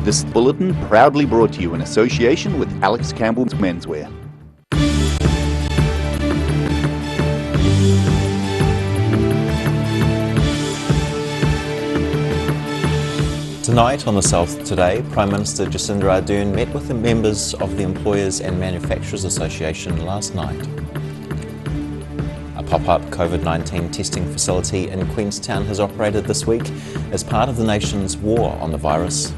This bulletin proudly brought to you in association with Alex Campbell's Menswear. Tonight on The South Today, Prime Minister Jacinda Ardern met with the members of the Employers and Manufacturers Association last night. A pop-up COVID-19 testing facility in Queenstown has operated this week as part of the nation's war on the virus.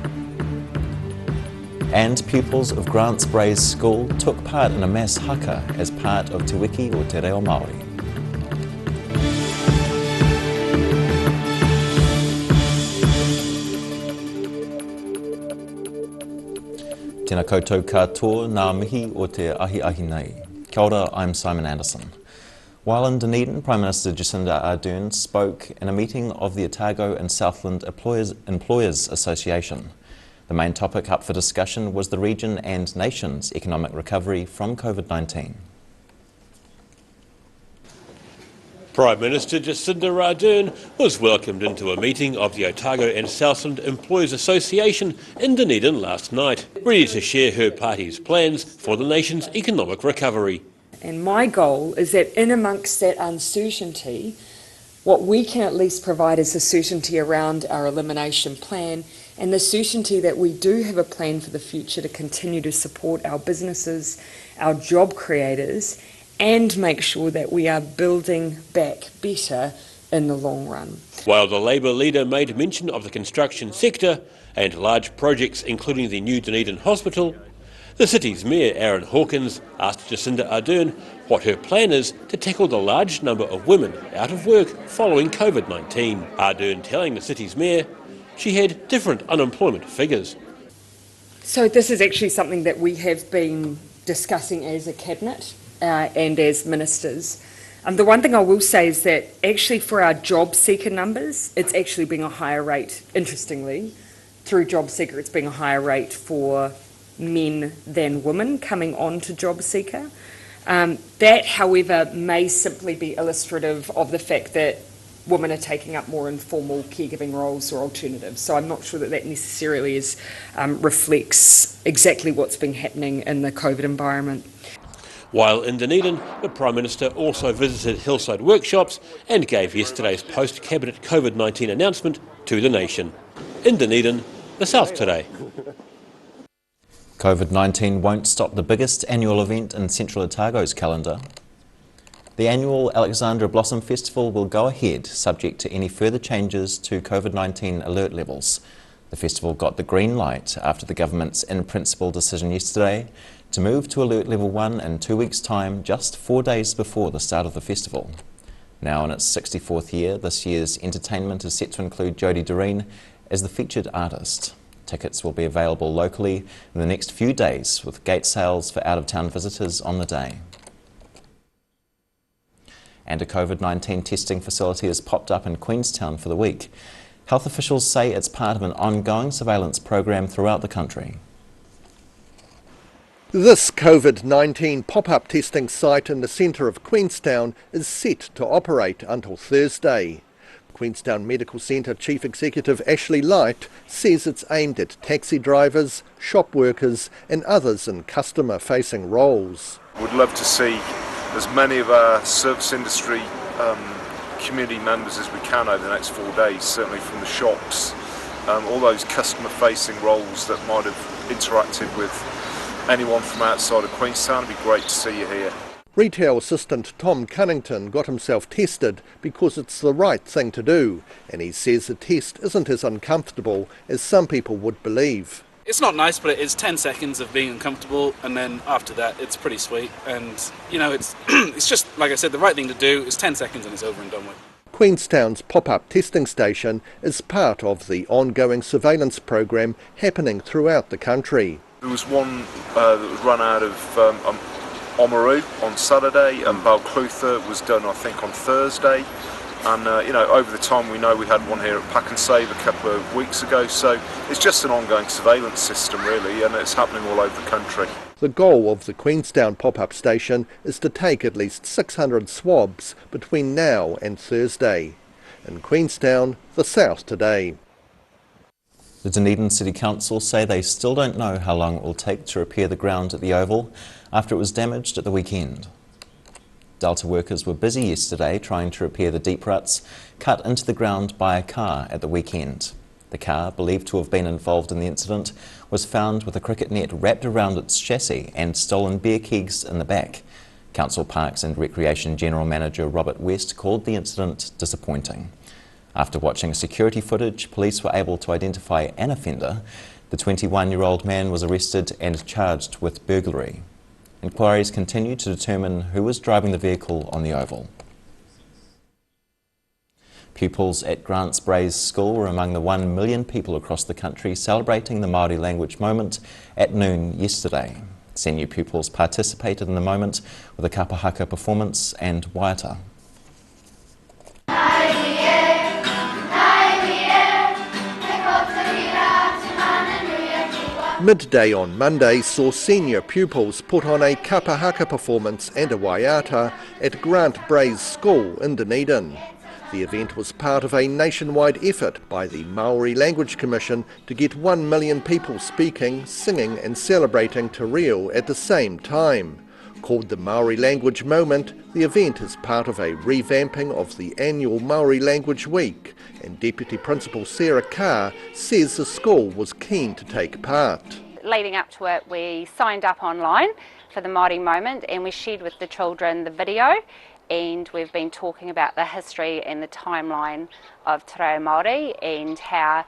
And pupils of Grants Braes School took part in a mass haka as part of Te Wiki o Te Reo Māori. Tēnā koutou katoa, ngā mihi o te ahi nei. Kia ora, I'm Simon Anderson. While in Dunedin, Prime Minister Jacinda Ardern spoke in a meeting of the Otago and Southland Employers Association. The main topic up for discussion was the region and nation's economic recovery from COVID-19. Prime Minister Jacinda Ardern was welcomed into a meeting of the Otago and Southland Employers Association in Dunedin last night, ready to share her party's plans for the nation's economic recovery. And my goal is that in amongst that uncertainty, what we can at least provide is the certainty around our elimination plan and the certainty that we do have a plan for the future to continue to support our businesses, our job creators, and make sure that we are building back better in the long run. While the Labour leader made mention of the construction sector and large projects including the new Dunedin Hospital, the city's Mayor Aaron Hawkins asked Jacinda Ardern what her plan is to tackle the large number of women out of work following COVID-19. Ardern telling the city's Mayor she had different unemployment figures. So this is actually something that we have been discussing as a cabinet and as ministers. The one thing I will say is that actually for our job seeker numbers, it's actually been a higher rate, interestingly. Through job seeker, it's been a higher rate for men than women coming on to job seeker. That, however, may simply be illustrative of the fact that women are taking up more informal caregiving roles or alternatives. So I'm not sure that that necessarily reflects exactly what's been happening in the COVID environment. While in Dunedin, the Prime Minister also visited Hillside Workshops and gave yesterday's post-cabinet COVID-19 announcement to the nation. In Dunedin, The South Today. COVID-19 won't stop the biggest annual event in Central Otago's calendar. The annual Alexandra Blossom Festival will go ahead, subject to any further changes to COVID-19 alert levels. The festival got the green light after the government's in-principle decision yesterday to move to Alert Level 1 in 2 weeks' time, just 4 days before the start of the festival. Now in its 64th year, this year's entertainment is set to include Jodie Doreen as the featured artist. Tickets will be available locally in the next few days, with gate sales for out-of-town visitors on the day. And a COVID-19 testing facility has popped up in Queenstown for the week. Health officials say it's part of an ongoing surveillance program throughout the country. This COVID-19 pop-up testing site in the centre of Queenstown is set to operate until Thursday. Queenstown Medical Centre Chief Executive Ashley Light says it's aimed at taxi drivers, shop workers and others in customer-facing roles. We'd love to see as many of our service industry community members as we can over the next 4 days, certainly from the shops, all those customer-facing roles that might have interacted with anyone from outside of Queenstown. It'd be great to see you here. Retail assistant Tom Cunnington got himself tested because it's the right thing to do, and he says the test isn't as uncomfortable as some people would believe. It's not nice, but it's 10 seconds of being uncomfortable, and then after that it's pretty sweet. And you know, it's it's just, like I said, the right thing to do is 10 seconds and it's over and done with. Queenstown's pop-up testing station is part of the ongoing surveillance program happening throughout the country. There was one that was run out of Oamaru on Saturday, and Balclutha was done I think on Thursday. And you know, over the time we know we had one here at Pack and Save a couple of weeks ago, so it's just an ongoing surveillance system really, and it's happening all over the country. The goal of the Queenstown pop-up station is to take at least 600 swabs between now and Thursday. In Queenstown, The South Today. The Dunedin City Council say they still don't know how long it will take to repair the ground at the Oval after it was damaged at the weekend. Delta workers were busy yesterday trying to repair the deep ruts cut into the ground by a car at the weekend. The car, believed to have been involved in the incident, was found with a cricket net wrapped around its chassis and stolen beer kegs in the back. Council Parks and Recreation General Manager Robert West called the incident disappointing. After watching security footage, police were able to identify an offender. The 21-year-old man was arrested and charged with burglary. Inquiries continue to determine who was driving the vehicle on the Oval. Pupils at Grants Braes School were among the 1 million people across the country celebrating the Māori language moment at noon yesterday. Senior pupils participated in the moment with a kapa haka performance and waiata. Midday on Monday saw senior pupils put on a kapa haka performance and a waiata at Grant Braes School in Dunedin. The event was part of a nationwide effort by the Māori Language Commission to get 1 million people speaking, singing and celebrating Te Reo at the same time. Called the Māori Language Moment, the event is part of a revamping of the annual Māori Language Week, and Deputy Principal Sarah Carr says the school was keen to take part. Leading up to it, we signed up online for the Māori Moment and we shared with the children the video, and we've been talking about the history and the timeline of Te Reo Māori and how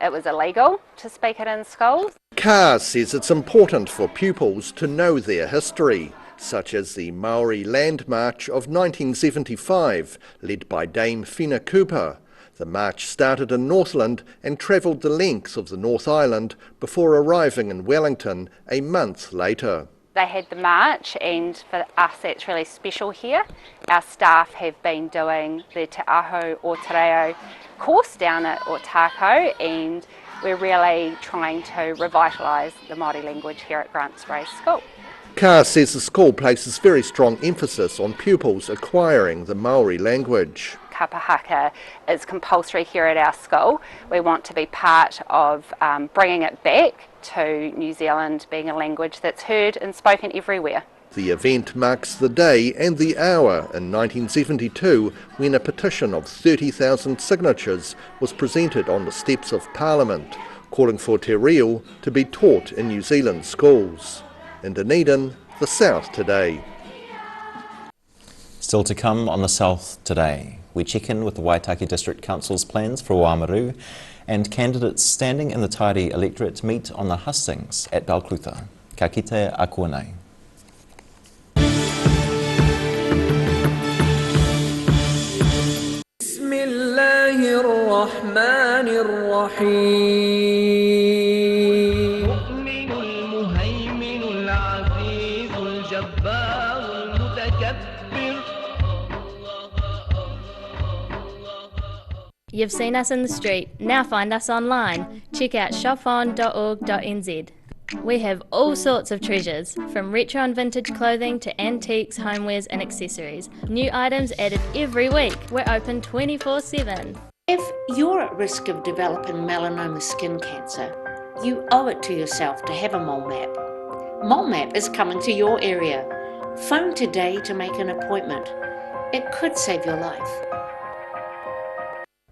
it was illegal to speak it in schools. Carr says it's important for pupils to know their history, such as the Māori Land March of 1975, led by Dame Whina Cooper. The march started in Northland and travelled the length of the North Island before arriving in Wellington a month later. They had the march, and for us that's really special here. Our staff have been doing the Te Aho o Te Reo course down at Otako, and we're really trying to revitalise the Māori language here at Grants Braes School. Carr says the school places very strong emphasis on pupils acquiring the Māori language. Kapa haka is compulsory here at our school. We want to be part of bringing it back to New Zealand being a language that's heard and spoken everywhere. The event marks the day and the hour in 1972 when a petition of 30,000 signatures was presented on the steps of Parliament, calling for Te Reo to be taught in New Zealand schools. In Dunedin, the South Today. Still to come on the South Today, we check in with the Waitaki District Council's plans for Oamaru, and candidates standing in the Tairi electorate meet on the hustings at Balclutha. Ka kite a kua nei. You've seen us in the street, now find us online. Check out shopon.org.nz. We have all sorts of treasures, from retro and vintage clothing to antiques, homewares and accessories. New items added every week. We're open 24/7. If you're at risk of developing melanoma skin cancer, you owe it to yourself to have a mole map. Mole map is coming to your area. Phone today to make an appointment. It could save your life.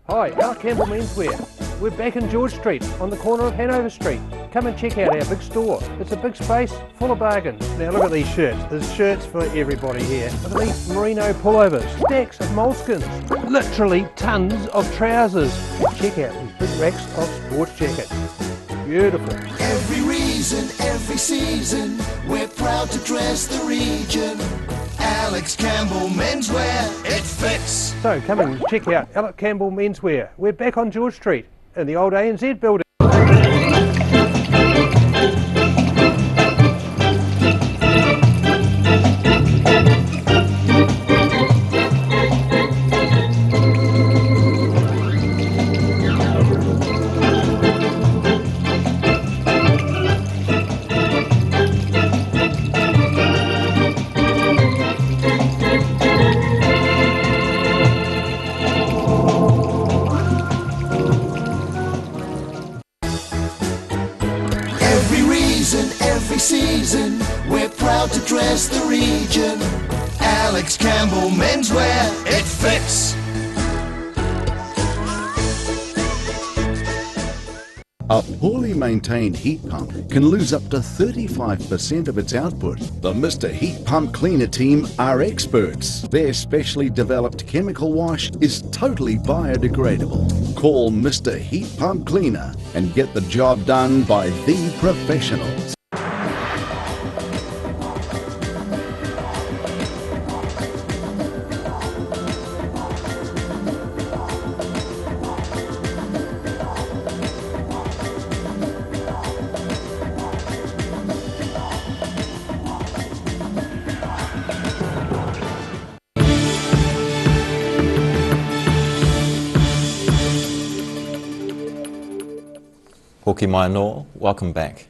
Hi, Alec Campbell Menswear. We're back in George Street on the corner of Hanover Street. Come and check out our big store. It's a big space full of bargains. Now look at these shirts. There's shirts for everybody here. Look at these merino pullovers, stacks of moleskins, literally tons of trousers. Check out these big racks of sports jackets. Beautiful. Every reason, every season, we're proud to dress the region. Alex Campbell Menswear, it fits. So come and check out Alec Campbell Menswear. We're back on George Street in the old ANZ building. dress the region. Alex Campbell Menswear, it fits. A poorly maintained heat pump can lose up to 35% of its output. The Mr. Heat Pump Cleaner team are experts. Their specially developed chemical wash is totally biodegradable. Call Mr. Heat Pump Cleaner and get the job done by the professionals. Hoki mai anō, welcome back.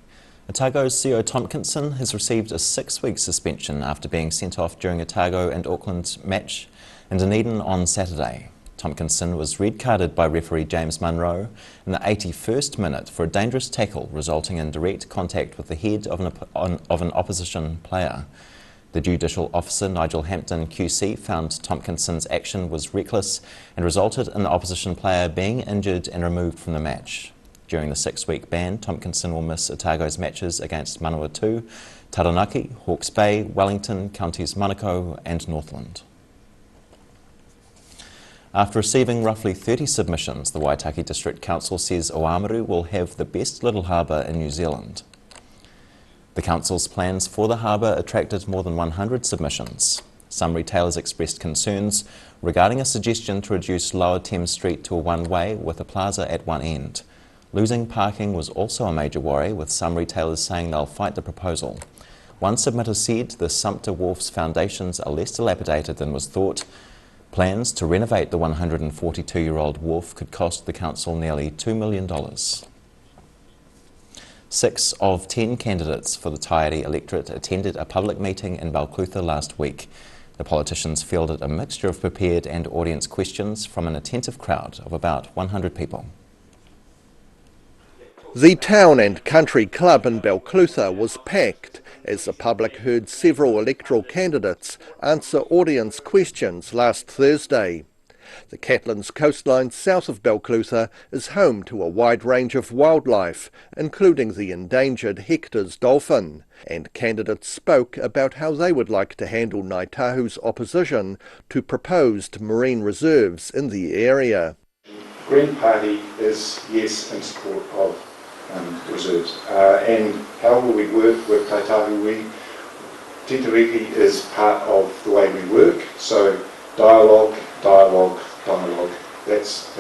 Otago's CEO Tompkinson has received a 6-week suspension after being sent off during Otago and Auckland match in Dunedin on Saturday. Tompkinson was red-carded by referee James Munro in the 81st minute for a dangerous tackle resulting in direct contact with the head of an opposition player. The judicial officer Nigel Hampton QC found Tompkinson's action was reckless and resulted in the opposition player being injured and removed from the match. During the 6-week ban, Tompkinson will miss Otago's matches against Manawatu, Taranaki, Hawke's Bay, Wellington, Counties Manukau and Northland. After receiving roughly 30 submissions, the Waitaki District Council says Oamaru will have the best little harbour in New Zealand. The Council's plans for the harbour attracted more than 100 submissions. Some retailers expressed concerns regarding a suggestion to reduce Lower Thames Street to a one-way with a plaza at one end. Losing parking was also a major worry, with some retailers saying they'll fight the proposal. One submitter said the Sumpter Wharf's foundations are less dilapidated than was thought. Plans to renovate the 142-year-old wharf could cost the council nearly $2 million. 6 of 10 candidates for the Taieri electorate attended a public meeting in Balclutha last week. The politicians fielded a mixture of prepared and audience questions from an attentive crowd of about 100 people. The Town and Country Club in Balclutha was packed as the public heard several electoral candidates answer audience questions last Thursday. The Catlins coastline south of Balclutha is home to a wide range of wildlife, including the endangered Hector's dolphin, and candidates spoke about how they would like to handle Ngāi Tahu's opposition to proposed marine reserves in the area. Green Party is yes in support of reserves. And how will we work with Ngāi Tahu? Te Tiriki is part of the way we work, so dialogue, that's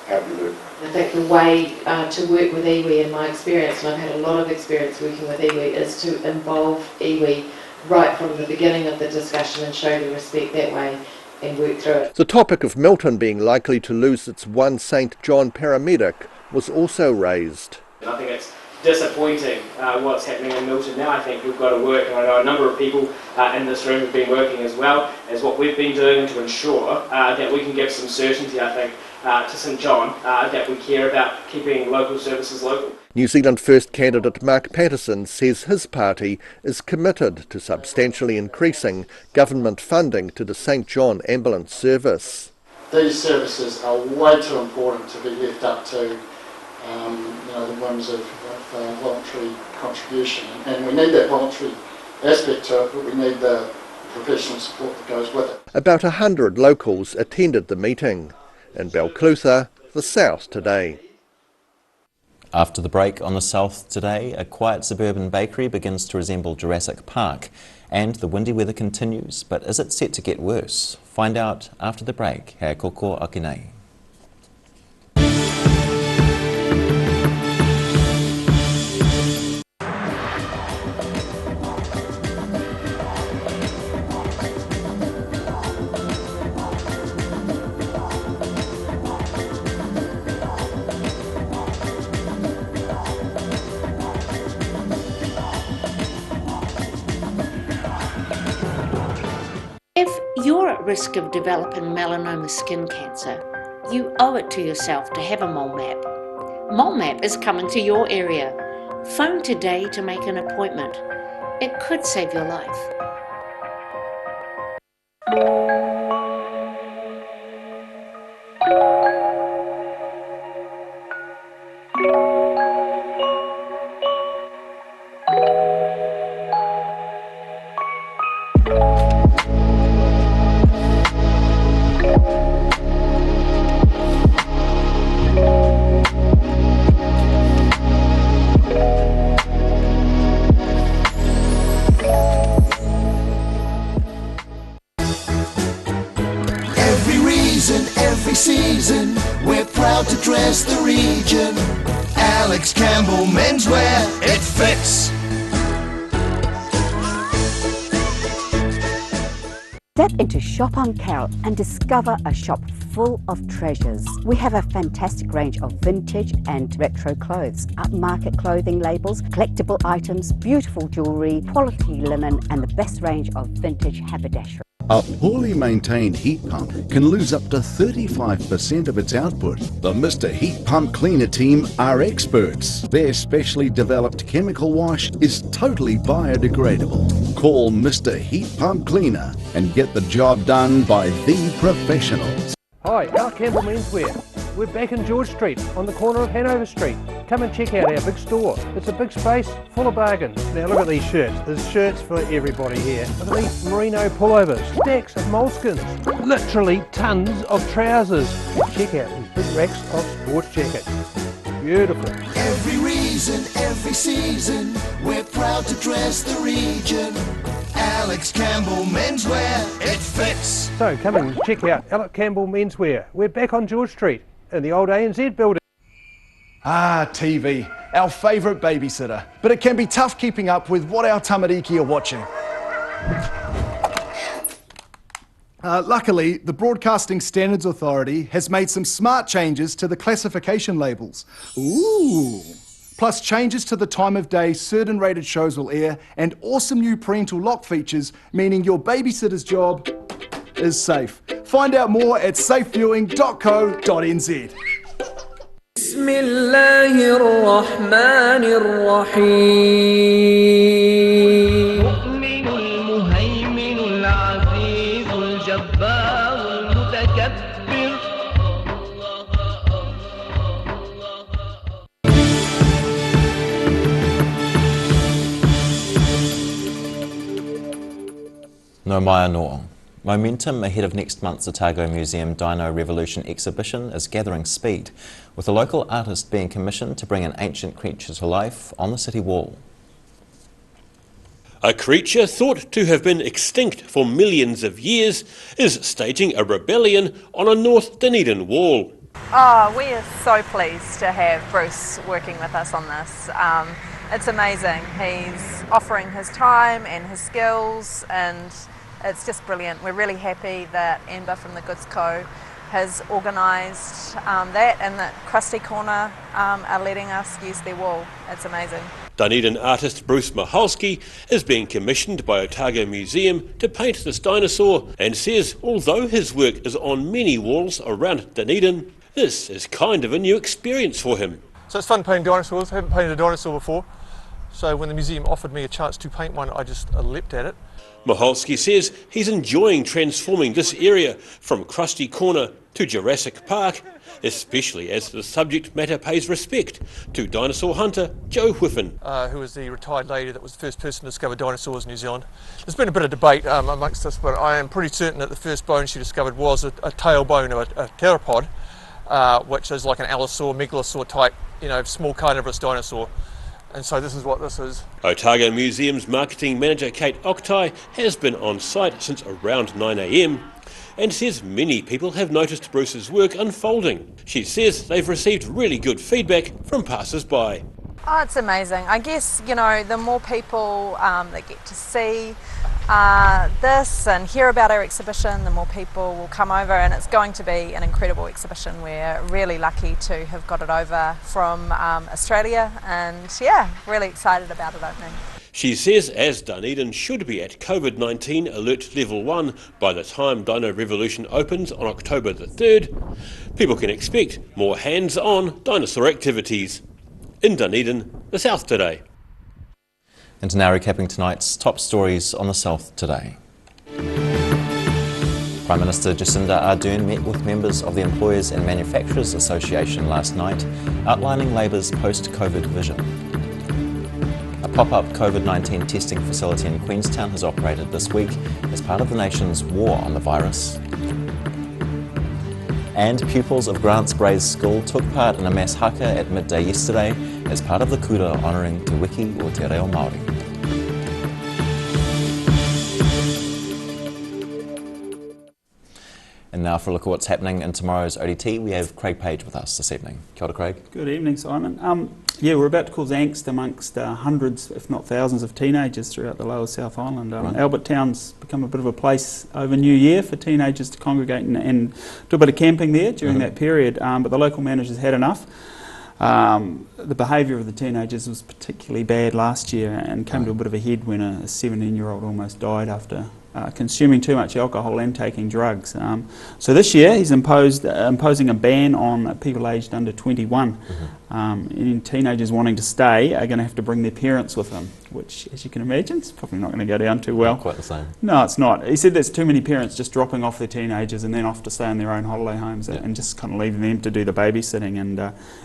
how we work. I think the way to work with iwi, in my experience, and I've had a lot of experience working with iwi, is to involve iwi right from the beginning of the discussion and show the respect that way and work through it. The topic of Milton being likely to lose its one St John paramedic was also raised. I think it's disappointing what's happening in Milton now. I think we've got to work, and I know a number of people in this room have been working as well as what we've been doing to ensure that we can give some certainty, I think, to St John, that we care about keeping local services local. New Zealand First candidate Mark Patterson says his party is committed to substantially increasing government funding to the St John Ambulance Service. These services are way too important to be left up to the whims of voluntary contribution, and we need that voluntary aspect to it, but we need the professional support that goes with it. About 100 locals attended the meeting. In Balclutha, the South Today. After the break on the South Today, a quiet suburban bakery begins to resemble Jurassic Park, and the windy weather continues, but is it set to get worse? Find out after the break. Hea koko ake nei. If you're at risk of developing melanoma skin cancer, you owe it to yourself to have a mole map. Mole map is coming to your area. Phone today to make an appointment. It could save your life. Every reason, every season, we're proud to dress the region. Alex Campbell Menswear, it fits. Step into Shop on Carroll and discover a shop full of treasures. We have a fantastic range of vintage and retro clothes, upmarket clothing labels, collectible items, beautiful jewellery, quality linen and the best range of vintage haberdashery. A poorly maintained heat pump can lose up to 35% of its output. The Mr. Heat Pump Cleaner team are experts. Their specially developed chemical wash is totally biodegradable. Call Mr. Heat Pump Cleaner and get the job done by the professionals. Hi, Alex Campbell Menswear. We're back in George Street on the corner of Hanover Street. Come and check out our big store. It's a big space full of bargains. Now look at these shirts. There's shirts for everybody here. Look at these merino pullovers, stacks of moleskins, literally tons of trousers. And check out these big racks of sports jackets. Beautiful. Every reason, every season, we're proud to dress the region. Alex Campbell Menswear, it fits. So come and check out Alex Campbell Menswear. We're back on George Street in the old ANZ building. Ah, TV, our favourite babysitter. But it can be tough keeping up with what our tamariki are watching. Luckily, the Broadcasting Standards Authority has made some smart changes to the classification labels. Ooh! Plus changes to the time of day certain rated shows will air and awesome new parental lock features, meaning your babysitter's job is safe. Find out more at safeviewing.co.nz. بسم الله الرحمن الرحيم المؤمن المهيمن العزيز الجبار المتكبر No Maya No'ong. Momentum ahead of next month's Otago Museum Dino Revolution exhibition is gathering speed, with a local artist being commissioned to bring an ancient creature to life on the city wall. A creature thought to have been extinct for millions of years is staging a rebellion on a North Dunedin wall. Oh, we are so pleased to have Bruce working with us on this. It's amazing. He's offering his time and his skills, and it's just brilliant. We're really happy that Amber from the Goods Co has organised that, and that Krusty Corner are letting us use their wall. It's amazing. Dunedin artist Bruce Mahalski is being commissioned by Otago Museum to paint this dinosaur, and says although his work is on many walls around Dunedin, this is kind of a new experience for him. So it's fun painting dinosaurs. I haven't painted a dinosaur before, so when the museum offered me a chance to paint one, I just leapt at it. Mahalski says he's enjoying transforming this area from Krusty Corner to Jurassic Park, especially as the subject matter pays respect to dinosaur hunter Jo Whiffen. Who was the retired lady that was the first person to discover dinosaurs in New Zealand. There's been a bit of debate amongst us, but I am pretty certain that the first bone she discovered was a tailbone of a theropod, which is like an allosaur, megalosaur type, small carnivorous dinosaur. And so this is what this is. Otago Museum's marketing manager Kate Oktai has been on site since around 9 a.m. and says many people have noticed Bruce's work unfolding. She says they've received really good feedback from passers-by. Oh, it's amazing. I guess, the more people that get to see this and hear about our exhibition, the more people will come over, and it's going to be an incredible exhibition. We're really lucky to have got it over from Australia, and really excited about it opening. She says as Dunedin should be at COVID-19 alert level 1 by the time Dino Revolution opens on October the 3rd, people can expect more hands-on dinosaur activities. In Dunedin, the South Today. And now recapping tonight's top stories on the South Today. Prime Minister Jacinda Ardern met with members of the Employers and Manufacturers Association last night, outlining Labour's post-COVID vision. A pop-up COVID-19 testing facility in Queenstown has operated this week as part of the nation's war on the virus. And pupils of Grants Braes School took part in a mass haka at midday yesterday as part of the kura honouring Te Wiki o Te Reo Māori. And now for a look at what's happening in tomorrow's ODT, we have Craig Page with us this evening. Kia ora, Craig. Good evening, Simon. Yeah, we're about to cause angst amongst hundreds, if not thousands, of teenagers throughout the lower South Island. Right. Albert Town's become a bit of a place over New Year for teenagers to congregate and do a bit of camping there during that period, but the local managers had enough. The behaviour of the teenagers was particularly bad last year and came to a bit of a head when a 17-year-old almost died after consuming too much alcohol and taking drugs. So this year he's imposing a ban on people aged under 21. And teenagers wanting to stay are going to have to bring their parents with them, which, as you can imagine, is probably not going to go down too well. Not quite the same. No, it's not. He said there's too many parents just dropping off their teenagers and then off to stay in their own holiday homes and just kind of leaving them to do the babysitting. And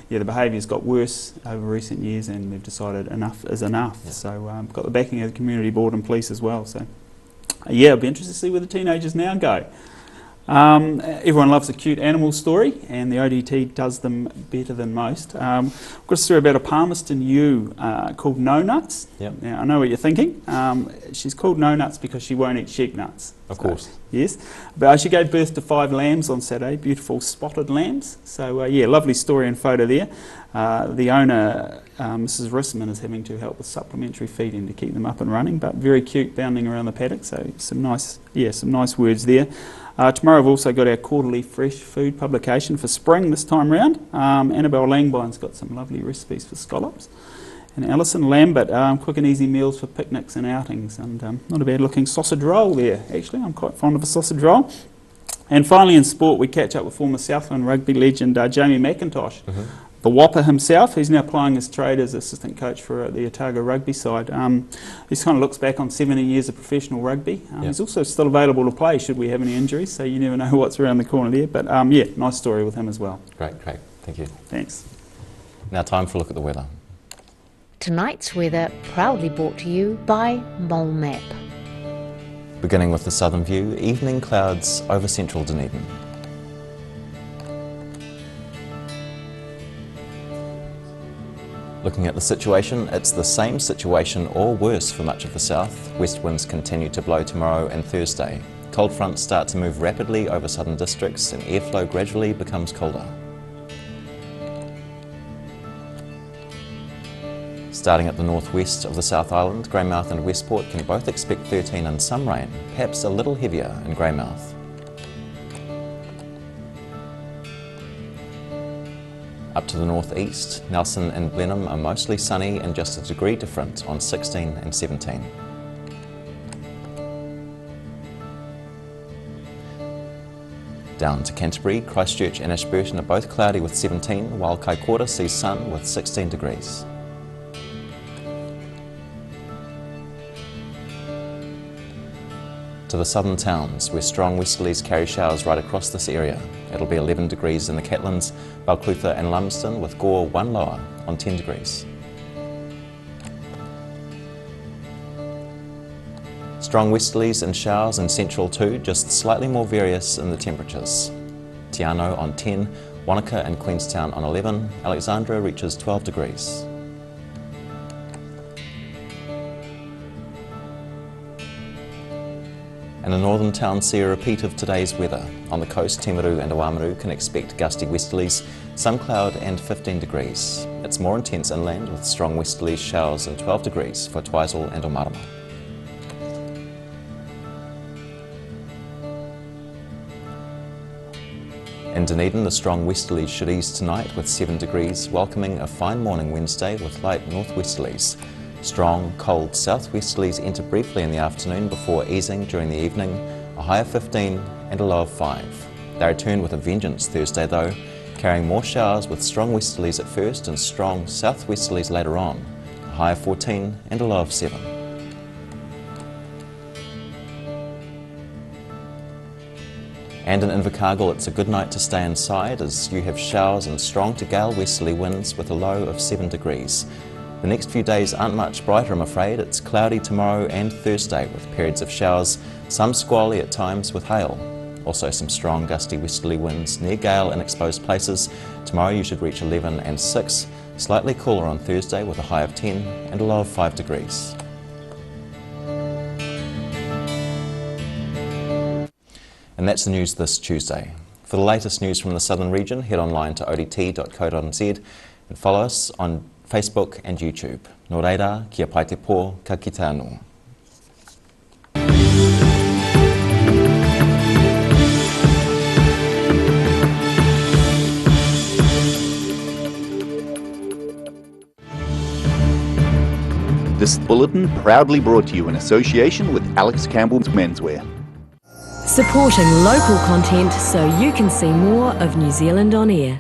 yeah, the behaviour's got worse over recent years, and they've decided enough is enough. So got the backing of the community board and police as well. So yeah, it'll be interesting to see where the teenagers now go. Everyone loves a cute animal story, and the ODT does them better than most. We've got a story about a Palmerston ewe called No Nuts. Yep. Now, I know what you're thinking. She's called No Nuts because she won't eat sheep nuts. Of course. Yes. But she gave birth to 5 lambs on Saturday, beautiful spotted lambs. So, yeah, lovely story and photo there. The owner, Mrs. Rissman, is having to help with supplementary feeding to keep them up and running, but very cute, bounding around the paddock. So some nice words there. Tomorrow we've also got our quarterly fresh food publication for spring this time round. Annabelle Langbine's got some lovely recipes for scallops. And Alison Lambert, quick and easy meals for picnics and outings. And not a bad looking sausage roll there, actually. I'm quite fond of a sausage roll. And finally in sport, we catch up with former Southland rugby legend Jamie McIntosh. The Whopper himself. He's now plying his trade as assistant coach for the Otago rugby side. He kind of looks back on 17 years of professional rugby. He's also still available to play should we have any injuries, so you never know what's around the corner there. But yeah, nice story with him as well. Great. Thank you. Thanks. Now time for a look at the weather. Tonight's weather proudly brought to you by Mole Map. Beginning with the southern view, evening clouds over central Dunedin. Looking at the situation, it's the same situation or worse for much of the south. West winds continue to blow tomorrow and Thursday. Cold fronts start to move rapidly over southern districts and airflow gradually becomes colder. Starting at the northwest of the South Island, Greymouth and Westport can both expect 13 and some rain, perhaps a little heavier in Greymouth. Up to the northeast, Nelson and Blenheim are mostly sunny and just a degree different on 16 and 17. Down to Canterbury, Christchurch and Ashburton are both cloudy with 17, while Kaikoura sees sun with 16 degrees. To the southern towns, where strong westerlies carry showers right across this area. It'll be 11 degrees in the Catlins, Balclutha and Lumsden, with Gore 1 lower on 10 degrees. Strong westerlies and showers in central too, just slightly more various in the temperatures. Te Anau on 10, Wanaka and Queenstown on 11, Alexandra reaches 12 degrees. And the northern towns see a repeat of today's weather. On the coast, Timaru and Oamaru can expect gusty westerlies, some cloud and 15 degrees. It's more intense inland with strong westerlies, showers and 12 degrees for Twizel and Omarama. In Dunedin, the strong westerlies should ease tonight with 7 degrees, welcoming a fine morning Wednesday with light northwesterlies. Strong, cold southwesterlies enter briefly in the afternoon before easing during the evening, a high of 15 and a low of 5. They return with a vengeance Thursday though, carrying more showers with strong westerlies at first and strong southwesterlies later on, a high of 14 and a low of 7. And in Invercargill, it's a good night to stay inside as you have showers and strong to gale westerly winds with a low of 7 degrees. The next few days aren't much brighter, I'm afraid. It's cloudy tomorrow and Thursday with periods of showers, some squally at times with hail. Also some strong gusty westerly winds near gale in exposed places. Tomorrow you should reach 11 and 6, slightly cooler on Thursday with a high of 10 and a low of 5 degrees. And that's the news this Tuesday. For the latest news from the southern region, head online to odt.co.nz and follow us on Facebook and YouTube. Nō reira, kia pai te pō, ka kite anō. This bulletin proudly brought to you in association with Alex Campbell's Menswear. Supporting local content so you can see more of New Zealand on air.